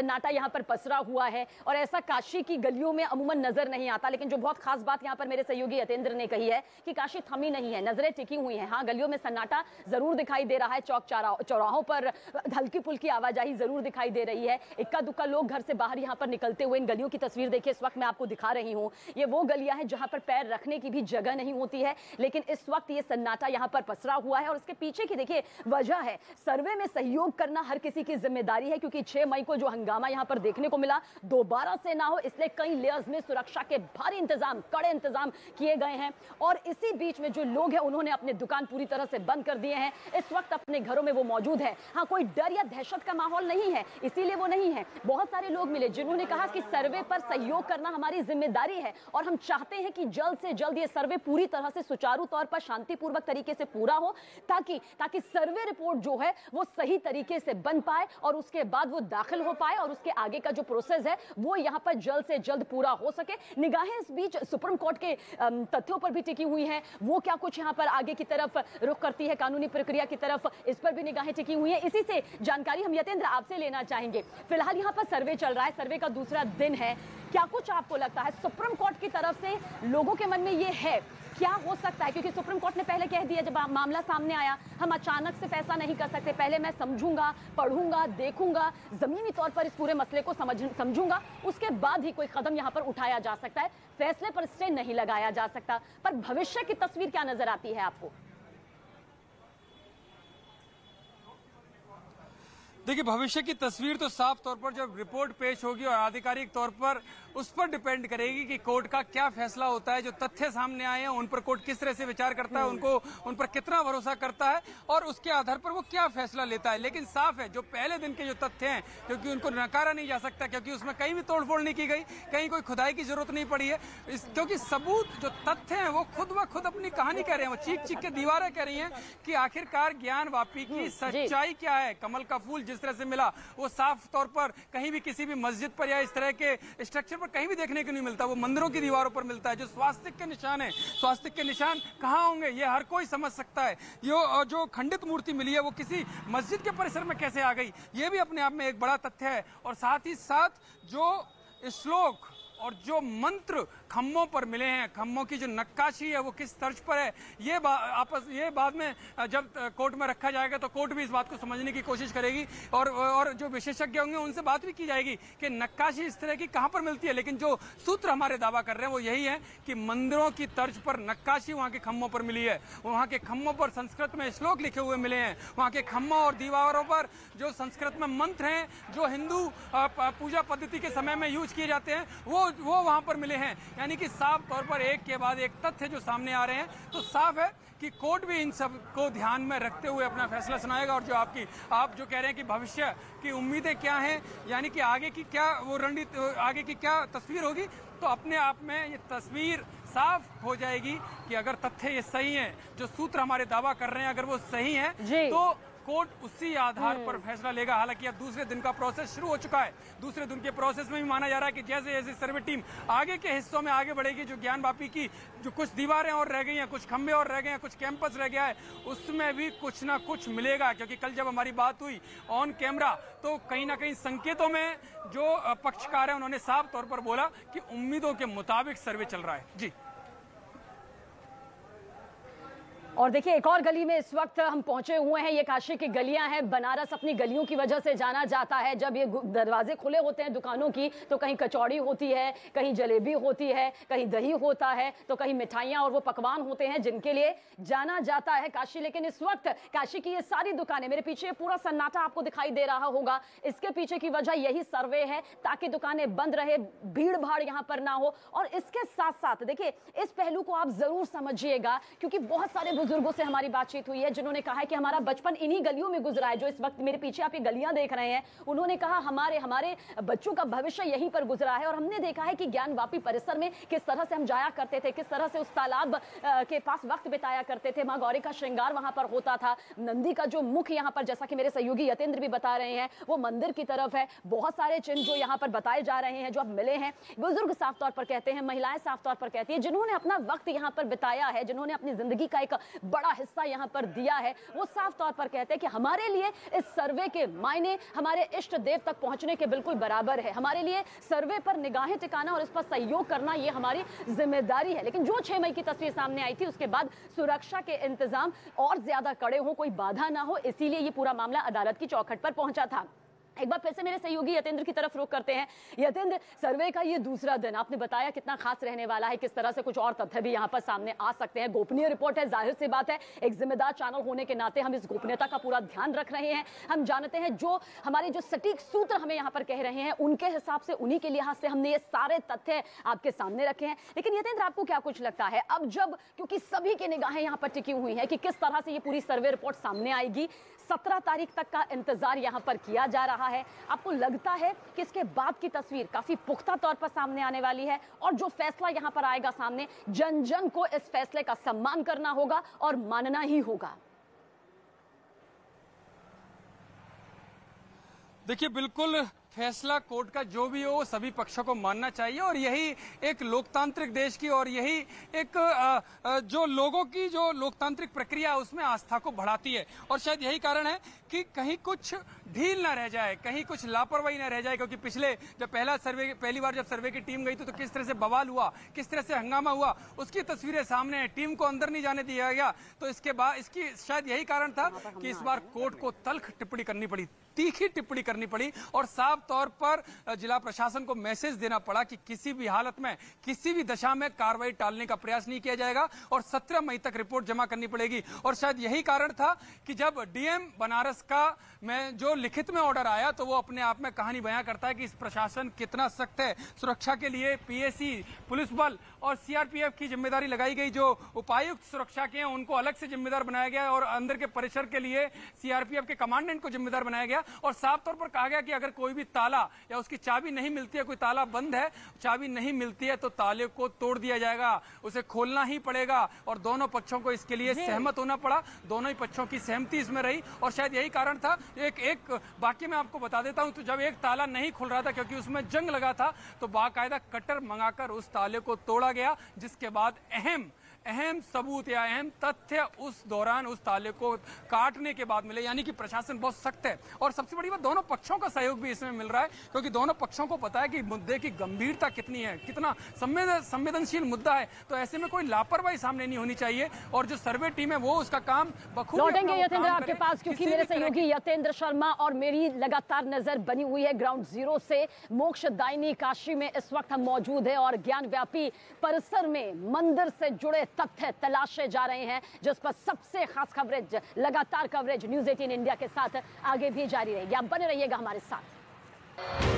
सन्नाटा यहाँ पर पसरा हुआ है और ऐसा काशी की गलियों में अमूमन नजर नहीं आता। लेकिन जो बहुत खास बात यहाँ पर मेरे सहयोगी यतेंद्र ने कही है कि काशी थमी नहीं है, नजरें टिकी हुई हैं। हाँ, गलियों में सन्नाटा जरूर दिखाई दे रहा है, चौक चौराहों पर हल्की फुल्की आवाजाही जरूर दिखाई दे रही है। इक्का दुक्का लोग घर से बाहर यहाँ पर निकलते हुए। इन गलियों की तस्वीर देखिए, इस वक्त मैं आपको दिखा रही हूँ। ये वो गलियां हैं जहां पर पैर रखने की भी जगह नहीं होती है, लेकिन इस वक्त ये सन्नाटा यहाँ पर पसरा हुआ है। और इसके पीछे की देखिए वजह है, सर्वे में सहयोग करना हर किसी की जिम्मेदारी है, क्योंकि 6 मई को जो हंगामा यहाँ पर देखने को मिला दोबारा से ना हो, इसलिए कई लेयर्स में सुरक्षा के भारी इंतजाम, कड़े इंतजाम किए गए हैं। और इसी बीच में जो लोग हैं उन्होंने अपने दुकान पूरी तरह से बंद कर दिए हैं। इस वक्त अपने घरों में वो मौजूद है। हाँ, कोई डर या दहशत का माहौल नहीं है, इसीलिए वो नहीं है। बहुत सारे लोग मिले जिन्होंने कहा कि सर्वे पर सहयोग करना हमारी जिम्मेदारी है और हम चाहते हैं कि जल्द से जल्द ये सर्वे पूरी तरह से सुचारू तौर पर शांतिपूर्वक तरीके से पूरा हो, ताकि सर्वे रिपोर्ट जो है वो सही तरीके से बन पाए और उसके बाद वो दाखिल हो पाए और उसके आगे का जो प्रोसेस है वो यहाँ पर जल्द से जल्द पूरा हो सके। निगाहें इस बीच सुप्रीम कोर्ट के तथ्यों पर भी टिकी हुई हैं। वो क्या कुछ यहाँ पर आगे की तरफ रुख करती है, कानूनी प्रक्रिया की तरफ, इस पर भी निगाहें टिकी हुई हैं। इसी से जानकारी हम यतेंद्र आपसे लेना चाहेंगे। फिलहाल यहाँ पर सर्वे चल रहा है, सर्वे का दूसरा दिन है। क्या कुछ आपको लगता है सुप्रीम कोर्ट की तरफ से लोगों के मन में ये है, क्या हो सकता है? क्योंकि सुप्रीम कोर्ट ने पहले कह दिया, जब मामला सामने आया, हम अचानक से फैसला नहीं कर सकते, पहले मैं समझूंगा, पढ़ूंगा, देखूंगा, जमीनी तौर पर इस पूरे मसले को समझूंगा, उसके बाद ही कोई कदम यहां पर उठाया जा सकता है, फैसले पर स्टे नहीं लगाया जा सकता। पर भविष्य की तस्वीर क्या नजर आती है आपको? देखिए, भविष्य की तस्वीर तो साफ तौर पर जब रिपोर्ट पेश होगी और आधिकारिक तौर पर उस पर डिपेंड करेगी कि कोर्ट का क्या फैसला होता है। जो तथ्य सामने आए हैं उन पर कोर्ट किस तरह से विचार करता है, उन पर कितना भरोसा करता है और उसके आधार पर वो क्या फैसला लेता है। लेकिन साफ है, जो पहले दिन के जो तथ्य हैं, क्योंकि उनको नकारा नहीं जा सकता, क्योंकि उसमें कहीं भी तोड़फोड़ नहीं की गई, कहीं कोई खुदाई की जरूरत नहीं पड़ी है, क्योंकि सबूत जो तथ्य हैं वो खुद ब खुद अपनी कहानी कह रहे हैं। वो चीख चीख के दीवारें कह रही हैं कि आखिरकार ज्ञान वापी की सच्चाई क्या है। कमल का फूल जिस तरह से मिला वो साफ तौर पर कहीं भी किसी भी मस्जिद पर या इस तरह के स्ट्रक्चर पर कहीं भी देखने को नहीं मिलता, वो मंदिरों की दीवारों पर मिलता है। जो स्वास्तिक के निशान है, स्वास्तिक के निशान कहाँ होंगे ये हर कोई समझ सकता है। जो खंडित मूर्ति मिली है वो किसी मस्जिद के परिसर में कैसे आ गई, ये भी अपने आप में एक बड़ा तथ्य है। और साथ ही साथ जो श्लोक और जो मंत्र खम्भों पर मिले हैं, खम्भों की जो नक्काशी है वो किस तर्ज पर है, ये बाद में जब कोर्ट में रखा जाएगा तो कोर्ट भी इस बात को समझने की कोशिश करेगी और जो विशेषज्ञ होंगे उनसे बात भी की जाएगी कि नक्काशी इस तरह की कहां पर मिलती है। लेकिन जो सूत्र हमारे दावा कर रहे हैं वो यही है कि मंदिरों की तर्ज पर नक्काशी वहां के खम्भों पर मिली है। वहां के खम्भों पर संस्कृत में श्लोक लिखे हुए मिले हैं, वहां के खम्भों और दीवारों पर जो संस्कृत में मंत्र हैं, जो हिंदू पूजा पद्धति के समय में यूज किए जाते हैं, वो वहां पर मिले हैं। यानी कि साफ तौर पर एक के बाद एक तथ्य जो सामने आ रहे हैं, तो साफ है कि कोर्ट भी इन सब को ध्यान में रखते हुए अपना फैसला सुनाएगा। और जो आप जो कह रहे हैं कि भविष्य की उम्मीदें क्या हैं, यानी कि आगे की क्या वो रणनीति, आगे की क्या तस्वीर होगी, तो अपने आप में ये तस्वीर साफ हो जाएगी कि अगर तथ्य ये सही हैं, जो सूत्र हमारे दावा कर रहे हैं अगर वो सही हैं, तो कोर्ट उसी आधार पर फैसला लेगा। हालांकि अब दूसरे दिन का प्रोसेस शुरू हो चुका है। दूसरे दिन के प्रोसेस में भी माना जा रहा है कि जैसे जैसे सर्वे टीम आगे के हिस्सों में आगे बढ़ेगी, जो ज्ञान वापी की जो कुछ दीवारें और रह गई हैं, कुछ खंभे और रह गए हैं, कुछ कैंपस रह गया है, उसमें भी कुछ ना कुछ मिलेगा। क्योंकि कल जब हमारी बात हुई ऑन कैमरा तो कहीं ना कहीं संकेतों में जो पक्षकार है उन्होंने साफ तौर पर बोला कि उम्मीदों के मुताबिक सर्वे चल रहा है। जी। और देखिए, एक और गली में इस वक्त हम पहुंचे हुए हैं। ये काशी की गलियां हैं। बनारस अपनी गलियों की वजह से जाना जाता है। जब ये दरवाजे खुले होते हैं दुकानों की तो कहीं कचौड़ी होती है, कहीं जलेबी होती है, कहीं दही होता है, तो कहीं मिठाइयां और वो पकवान होते हैं जिनके लिए जाना जाता है काशी। लेकिन इस वक्त काशी की ये सारी दुकानें, मेरे पीछे पूरा सन्नाटा आपको दिखाई दे रहा होगा, इसके पीछे की वजह यही सर्वे है, ताकि दुकानें बंद रहे, भीड़ भाड़ यहां पर ना हो। और इसके साथ साथ देखिए, इस पहलू को आप जरूर समझिएगा, क्योंकि बहुत सारे बुजुर्गों से हमारी बातचीत हुई है जिन्होंने कहा है कि हमारा बचपन इन्हीं गलियों में गुजरा है। जो इस वक्त मेरे पीछे आप ये गलियां देख रहे हैं, उन्होंने कहा हमारे बच्चों का भविष्य यहीं पर गुजरा है। और हमने देखा है कि ज्ञान वापी परिसर में किस तरह से हम जाया करते थे, किस तरह से उस तालाब के पास वक्त बिताया करते थे। मां गौरी का श्रृंगार वहां पर होता था। नंदी का जो मुख यहाँ पर, जैसा कि मेरे सहयोगी यतेंद्र भी बता रहे हैं, वो मंदिर की तरफ है। बहुत सारे चिन्ह जो यहाँ पर बताए जा रहे हैं, जो अब मिले हैं, बुजुर्ग साफ तौर पर कहते हैं, महिलाएं साफ तौर पर कहती है, जिन्होंने अपना वक्त यहाँ पर बिताया है, जिन्होंने अपनी जिंदगी का एक बड़ा हिस्सा यहाँ पर दिया है, वो साफ तौर पर कहते हैं कि हमारे लिए इस सर्वे के मायने हमारे इष्ट देव तक पहुंचने के बिल्कुल बराबर है। हमारे लिए सर्वे पर निगाहें टिकाना और इस पर सहयोग करना ये हमारी जिम्मेदारी है। लेकिन जो 6 मई की तस्वीर सामने आई थी उसके बाद सुरक्षा के इंतजाम और ज्यादा कड़े हो, कोई बाधा ना हो, इसीलिए ये पूरा मामला अदालत की चौखट पर पहुंचा था। एक बार फिर से मेरे सहयोगी यतेंद्र की तरफ रुख करते हैं। यतेंद्र, सर्वे का ये दूसरा दिन आपने बताया कितना खास रहने वाला है, किस तरह से कुछ और तथ्य भी यहाँ पर सामने आ सकते हैं। गोपनीय रिपोर्ट है, जाहिर सी बात है, एक जिम्मेदार चैनल होने के नाते हम इस गोपनीयता का पूरा ध्यान रख रहे हैं। हम जानते हैं जो हमारे जो सटीक सूत्र हमें यहाँ पर कह रहे हैं उनके हिसाब से, उन्हीं के लिहाज से हमने ये सारे तथ्य आपके सामने रखे हैं। लेकिन यतेंद्र, आपको क्या कुछ लगता है अब जब, क्योंकि सभी की निगाहें यहाँ पर टिकी हुई हैं कि किस तरह से ये पूरी सर्वे रिपोर्ट सामने आएगी, 17 तारीख तक का इंतजार यहाँ पर किया जा रहा है, आपको लगता है कि इसके बाद की तस्वीर काफी पुख्ता तौर पर सामने आने वाली है और जो फैसला यहाँ पर आएगा सामने, जन जन को इस फैसले का सम्मान करना होगा और मानना ही होगा? देखिए, बिल्कुल फैसला कोर्ट का जो भी हो सभी पक्षों को मानना चाहिए और यही एक लोकतांत्रिक देश की और यही एक जो लोगों की जो लोकतांत्रिक प्रक्रिया है उसमें आस्था को बढ़ाती है। और शायद यही कारण है कि कहीं कुछ ढील ना रह जाए, कहीं कुछ लापरवाही ना रह जाए, क्योंकि पिछले जब पहली बार जब सर्वे की टीम गई तो किस तरह से बवाल हुआ, किस तरह से हंगामा हुआ, उसकी तस्वीरें सामने है। टीम को अंदर नहीं जाने दिया गया, तो इसके बाद इसकी शायद यही कारण था कि इस बार कोर्ट को तल्ख टिप्पणी करनी पड़ी, तीखी टिप्पणी करनी पड़ी और साफ तौर पर जिला प्रशासन को मैसेज देना पड़ा कि किसी भी हालत में, किसी भी दशा में कार्रवाई टालने का प्रयास नहीं किया जाएगा और 17 मई तक रिपोर्ट जमा करनी पड़ेगी। और शायद यही कारण था कि जब डीएम बनारस का में जो लिखित में ऑर्डर आया तो वो अपने आप में कहानी बयां करता है कि इस प्रशासन कितना सख्त है। सुरक्षा के लिए पीएसी, पुलिस बल और सीआरपीएफ की जिम्मेदारी लगाई गई, जो उपायुक्त सुरक्षा के हैं उनको अलग से जिम्मेदार बनाया गया और अंदर के परिसर के लिए सीआरपीएफ के कमांडेंट को जिम्मेदार बनाया गया और साफ तौर पर कहा गया कि अगर कोई भी ताला या उसकी चाबी नहीं मिलती है, कोई ताला बंद है, चाबी नहीं मिलती है तो ताले को तोड़ दिया जाएगा, उसे खोलना ही पड़ेगा। और दोनों पक्षों को इसके लिए सहमत होना पड़ा, दोनों ही पक्षों की सहमति इसमें रही और शायद यही कारण था। एक बाकी मैं आपको बता देता हूं, तो जब एक ताला नहीं खुल रहा था क्योंकि उसमें जंग लगा था तो बाकायदा कटर मंगाकर उस ताले को तोड़ा गया, जिसके बाद अहम सबूत या अहम तथ्य उस दौरान उस ताले को काटने के बाद मिले। यानी कि प्रशासन बहुत सख्त है और सबसे बड़ी बात, दोनों पक्षों का सहयोग भी इसमें मिल रहा है क्योंकि दोनों पक्षों को पता है कि मुद्दे की गंभीरता कितनी है, कितना संवेदनशील मुद्दा है। तो ऐसे में कोई लापरवाही सामने नहीं होनी चाहिए और जो सर्वे टीम है वो उसका काम बखूबी लौटेंगे यतेंद्र आपके पास, क्योंकि मेरे सहयोगी यतेंद्र शर्मा और मेरी लगातार नजर बनी हुई है ग्राउंड जीरो से। मोक्षदायिनी काशी में इस वक्त हम मौजूद है और ज्ञान व्यापी परिसर में मंदिर से जुड़े तथ्य तलाशे जा रहे हैं, जिस पर सबसे खास कवरेज, लगातार कवरेज न्यूज़ 18 इंडिया के साथ आगे भी जारी रहेगी। आप बने रहिएगा हमारे साथ।